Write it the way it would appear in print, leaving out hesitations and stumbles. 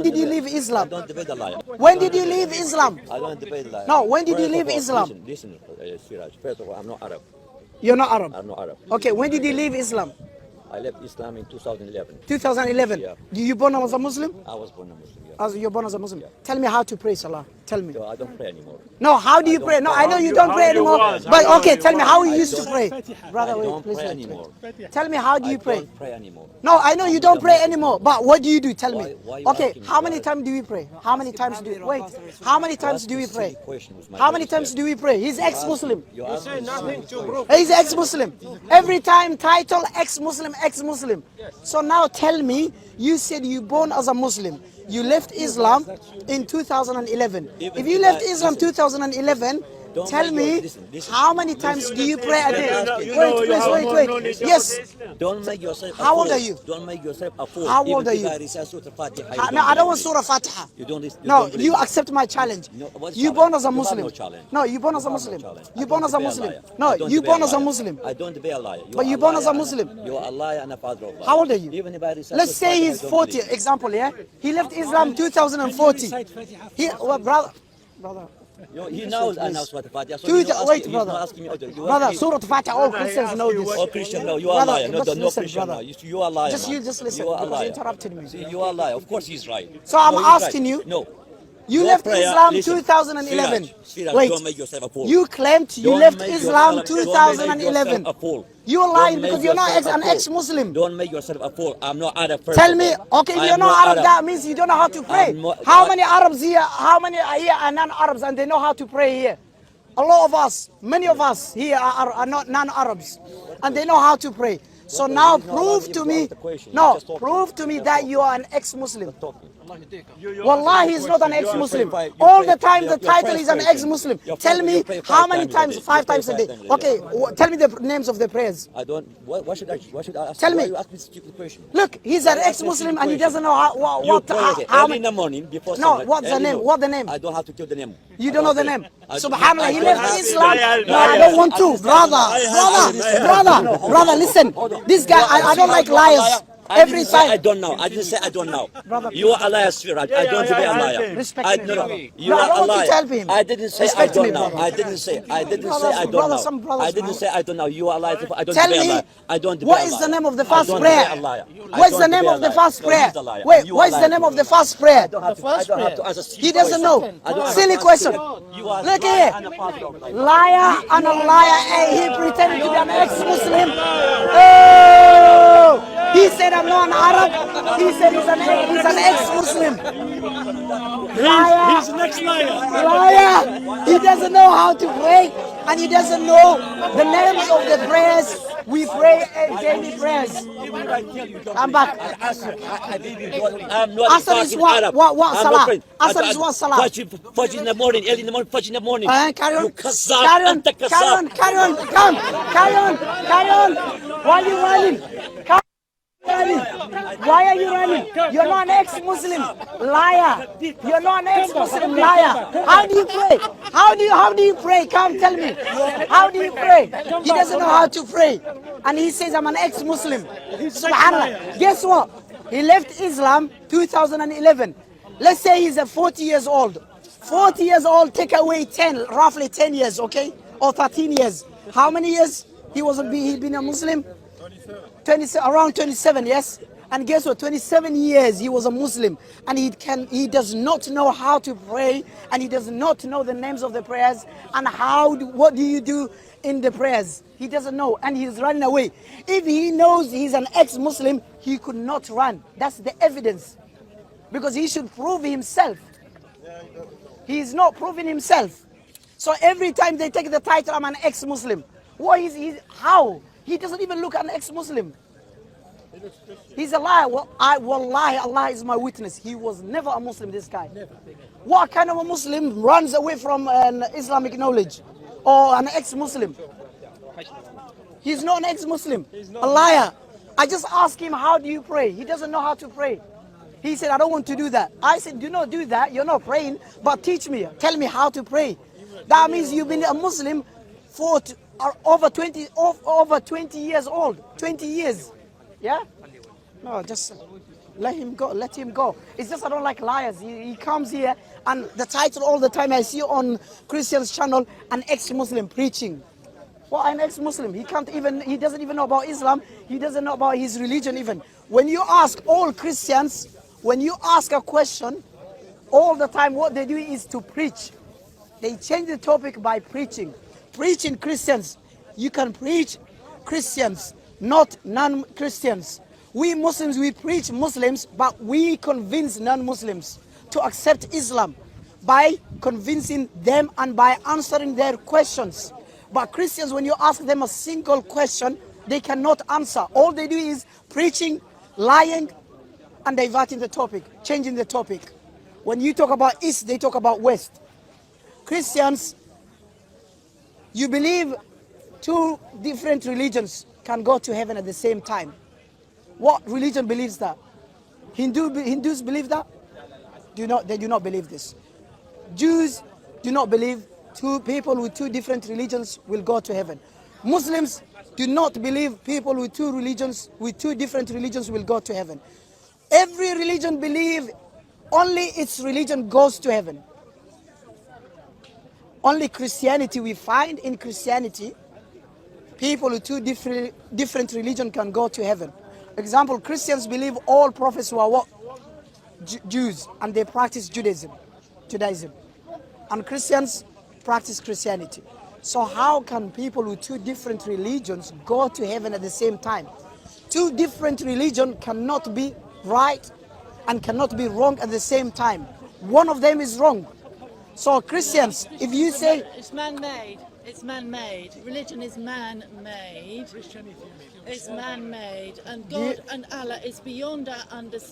did you leave Islam? I don't debate the liar. When did you leave Islam? I don't debate the liar. No, when did you First leave of all, Islam? Listen, Siraj. First of all, I'm not Arab. You're not Arab. I'm not Arab. Okay, when did you leave Islam? I left Islam in 2011. 2011. Yeah. You born as a Muslim? I was born a Muslim. Yeah. As you're born as a Muslim. Tell me how to pray Salah. Tell me. So I don't pray anymore. No, how do you pray? No, I know you don't pray anymore. But okay, tell me how you used to pray. Brother, I wait, don't please pray wait. anymore. Tell me how do you I pray? don't pray anymore. No, I know you don't pray anymore. But what do you do? Tell me. Why you Okay, asking me how many that? times do we pray? How many times do we wait? How many times do we pray? Questions, my How many brother. times do we pray? He's ex-Muslim. You say nothing to He's ex-Muslim. Every time title ex-Muslim, ex-Muslim. So now tell me, you said you born as a Muslim. You left Islam in 2011. If you left Islam 2011, tell me how many times do you pray a day? Wait. Yes. Don't make yourself a How fool. old are you? Don't make yourself a fool. How old are you? No, I don't want Surah Fatiha. No, you accept my challenge. You born as a Muslim. No, you born as a Muslim. You born as a Muslim. No, you born as a Muslim. I don't debate a liar. But you born as a Muslim. You are a liar and a father of lies. How old are you? Even if I recite Let's say Fatiha, he's I don't 40. believe. Example, yeah? He left Islam 2040. Brother. He knows I know Surah Fatiha. So Wait, he's brother. not asking me. Brother, Surah Fatiha, all Christians know this. Oh, Christian, no, you are a Brother, liar. No, just no listen, Christian, brother. no. You are a liar. Just listen, You are a because liar. you interrupted me. See, you are a liar. Of course he's right. So I'm he's asking right. you. No. You Your left prayer- Islam listen, 2011. Siraj, Wait, don't make yourself a fool. you claimed you Don't left make Islam yourself- don't make 2011. yourself a fool. You're Don't lying make because you're not yourself a an fool. ex-Muslim. Don't make yourself a fool. I'm not Arab. First Tell of me, all. okay, if I you're am not Arab, that means you don't know how to pray. I'm not- How many Arabs here, how many are here are non-Arabs and they know how to pray here? A lot of us, many of us here are not non-Arabs and they know how to pray. So now prove to me, prove to me that you are an ex-Muslim. Wallahi, he's not an ex-Muslim. All the time the title is an ex-Muslim. Tell me how many times, 5 times a day. Okay, tell me the names of the prayers. I don't. Why should I ask? Tell me. Why you ask me stupid question? Look, he's an ex-Muslim and he doesn't know how early in the morning before No, sunrise, what's the early name? no. What the name? I don't have to tell the name. You don't know the name. I- Subhanallah, he I- left I- Islam. I- No, I don't want to. Brother, listen. This guy, I don't like liars. Every I time. don't know. I didn't say I don't know. Brother, You are a liar, Siraj. I don't be a liar. Respect I me, no, brother. you No, I are don't a want to liar. tell him. I didn't say I Respect don't me, know. brother. I didn't say I don't Some know. brothers I didn't know. say I don't know. You are a liar. I don't Tell be a me, liar. I don't be what a is liar. the name of the I first don't prayer? be a liar. I What's the don't name be a of the liar. first No, prayer? he's a liar. Wait, You are what is a the liar. name of the first prayer? I don't have to answer stupid He doesn't know. question. I don't have Silly to question. You are Look liar here. and a father of lies. Liar and a liar. Hey, he pretended to be an ex-Muslim. Oh! He said I'm not an Arab. He said he's an ex-Muslim. Liar. He's the next liar. Liar. He doesn't know how to pray and he doesn't know the names of the prayers. We pray daily prayers. Come back. I'm not Asr is fucking what? Arab. What I'm salah? not friend. Asr is what salah? Fajr in the morning, early in the morning, Fajr in the morning. Carry on. You kazzab, Carry on. anta kazzab. Carry on. Come. Carry on. Why are you running? Come. Why are you running? You're not an ex-Muslim. Liar. You're not an ex-Muslim liar. How do you pray? How do you pray? Come tell me. How do you pray? He doesn't know how to pray. And he says I'm an ex-Muslim. Subhanallah. Guess what? He left Islam 2011. Let's say he's 40 years old. 40 years old, take away 10, roughly 10 years, okay? Or 13 years. How many years he'd been a Muslim? 27, around 27, yes? And guess what? 27 years he was a Muslim and he does not know how to pray and he does not know the names of the prayers and what do you do in the prayers? He doesn't know and he's running away. If he knows he's an ex-Muslim, he could not run. That's the evidence. Because he should prove himself. He is not proving himself. So every time they take the title, I'm an ex-Muslim. How? He doesn't even look an ex-Muslim. He's a liar. Wallahi, Allah is my witness. He was never a Muslim, this guy. Never. What kind of a Muslim runs away from an Islamic knowledge? Or an ex-Muslim? He's not an ex-Muslim. A liar. I just asked him, how do you pray? He doesn't know how to pray. He said, I don't want to do that. I said, do not do that. You're not praying, but teach me. Tell me how to pray. That means you've been a Muslim for over 20 years old. 20 years. Yeah? No, just Let him go. Let him go. It's just I don't like liars. He comes here and the title all the time I see on Christian's channel, an ex-Muslim preaching. What an ex-Muslim? He doesn't even know about Islam. He doesn't know about his religion even. When you ask all Christians, when you ask a question, all the time what they do is to preach. They change the topic by preaching. Preaching Christians. You can preach Christians, not non-Christians. We Muslims, we preach Muslims, but we convince non-Muslims to accept Islam by convincing them and by answering their questions. But Christians, when you ask them a single question, they cannot answer. All they do is preaching, lying, and diverting the topic, changing the topic. When you talk about East, they talk about West. Christians, you believe two different religions can go to heaven at the same time. What religion believes that? Hindus believe that? They do not believe this. Jews do not believe two people with two different religions will go to heaven. Muslims do not believe people with two different religions will go to heaven. Every religion believes only its religion goes to heaven. Only Christianity, we find in Christianity, people with two different religions can go to heaven. Example, Christians believe all prophets were what? Jews, and they practice Judaism. And Christians practice Christianity. So how can people with two different religions go to heaven at the same time? Two different religions cannot be right and cannot be wrong at the same time. One of them is wrong. So Christians, if you say... It's man-made. It's man-made. Religion is man-made. It's man-made. And God and Allah is beyond our understanding.